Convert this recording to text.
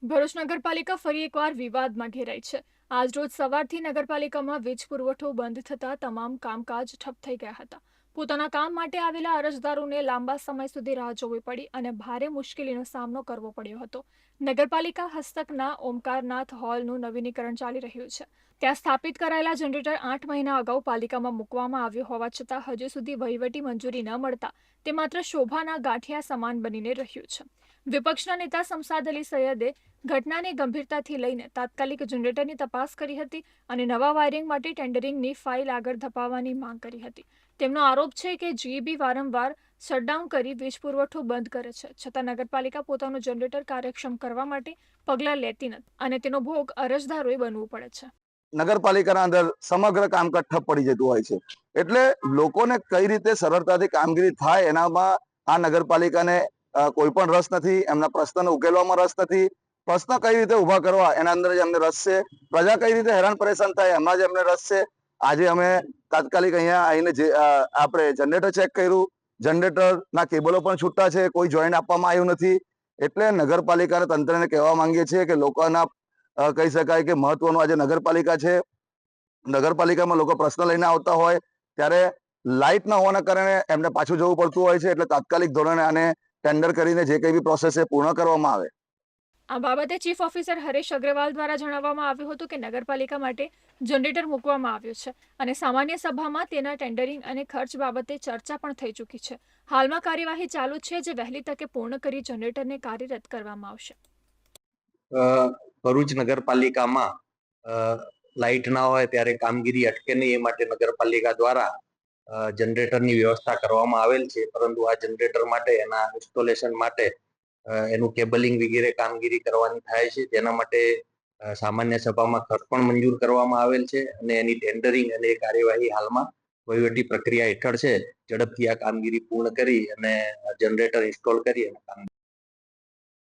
ભરૂચ નગરપાલિકા ફરી એકવાર વિવાદમાં ઘેરાઈ છે। આજરોજ સવારથી નગરપાલિકામાં વીજ પુરવઠો બંધ થતા તમામ કામકાજ ઠપ થઈ ગયા હતા। પોતાના કામ માટે આવેલા અરજદારોને લાંબા સમય સુધી રાહ જોવી પડી અને ભારે મુશ્કેલીનો સામનો કરવો પડ્યો હતો। નગરપાલિકા હસ્તકના ઓમકારનાથ હોલનું નવીનીકરણ ચાલી રહ્યું છે। ત્યાં સ્થાપિત કરાયેલા જનરેટર 8 મહિના અગાઉ પાલિકામાં મૂકવામાં આવ્યું હોવા છતાં હજુ સુધી વહીવટી મંજૂરી ન મળતા તે માત્ર શોભાના ગાંઠિયા સમાન બનીને રહ્યું છે। વિપક્ષના નેતા શમસાદ અલી સૈયદે ઘટનાને ગંભીરતાથી લઈને તાત્કાલિક જનરેટરની તપાસ કરી હતી અને નવા વાયરિંગ માટે ટેન્ડરિંગની ફાઇલ આગળ ધપાવવાની માંગ કરી હતી। તેમનો આરોપ છે કે જીઈબી વારંવાર શટડાઉન કરી વીજ પુરવઠો બંધ કરે છે, છતાં નગરપાલિકા પોતાનું જનરેટર કાર્યક્ષમ કરવા માટે પગલાં લેતી નથી અને તેનો ભોગ અરજદારોએ બનવું પડે છે। નગરપાલિકાના અંદર સમગ્ર કામકાજ ઠપ પડી જતું હોય છે, એટલે લોકોને કઈ રીતે સરળતાથી કામગીરી થાય એનામાં આ નગરપાલિકાને કોઈ પણ રસ નથી। એમના પ્રશ્નને ઉકેલવામાં રસ નથી। પ્રશ્ન કઈ રીતે ઉભા કરવા એના અંદર જ એમને રસ છે। પ્રજા કઈ રીતે હેરાન પરેશાન થાય એમાં જ એમને રસ છે। આજે અમે તાત્કાલિક અહીંયા આવીને આપણે જનરેટર ચેક કર્યું। જનરેટરના કેબલો પણ છૂટા છે, કોઈ જોઈન્ટ આપવામાં આવ્યું નથી। એટલે નગરપાલિકાના તંત્રને કહેવા માંગીએ છીએ કે લોકોના કહી શકાય કે મહત્વનું આજે નગરપાલિકા છે। નગરપાલિકામાં લોકો પ્રશ્ન લઈને આવતા હોય ત્યારે લાઇટ ન હોવાના કારણે એમને પાછું જવું પડતું હોય છે। એટલે તાત્કાલિક ધોરણે આને ટેન્ડર કરીને જે કંઈ બી પ્રોસેસ છે પૂર્ણ કરવામાં આવે। આ બાબતે ચીફ ઓફિસર હરેશ અગ્રવાલ દ્વારા જણાવવામાં આવ્યું હતું કે નગરપાલિકા માટે જનરેટર મૂકવામાં આવ્યું છે અને સામાન્ય સભામાં તેના ટેન્ડરિંગ અને ખર્ચ બાબતે ચર્ચા પણ થઈ ચૂકી છે। હાલમાં કાર્યવાહી ચાલુ છે, જે વહેલી તકે પૂર્ણ કરી જનરેટરને કાર્યરત કરવામાં આવશે। ભરૂચ નગરપાલિકામાં લાઇટ ના હોય ત્યારે કામગીરી અટકે નહીં એ માટે નગરપાલિકા દ્વારા જનરેટરની વ્યવસ્થા કરવામાં આવેલ છે, પરંતુ આ જનરેટર માટે એના ઇન્સ્ટોલેશન માટે એનું કેબલિંગ વગેરે કામગીરી કરવાની થાય છે। તેના માટે સામાન્ય સભામાં ખર્ચ પણ મંજૂર કરવામાં આવેલ છે અને એની ટેન્ડરિંગ અને એ કાર્યવાહી હાલમાં વહીવટી પ્રક્રિયા હેઠળ છે। ઝડપથી આ કામગીરી પૂર્ણ કરી અને જનરેટર ઇન્સ્ટોલ કરી અને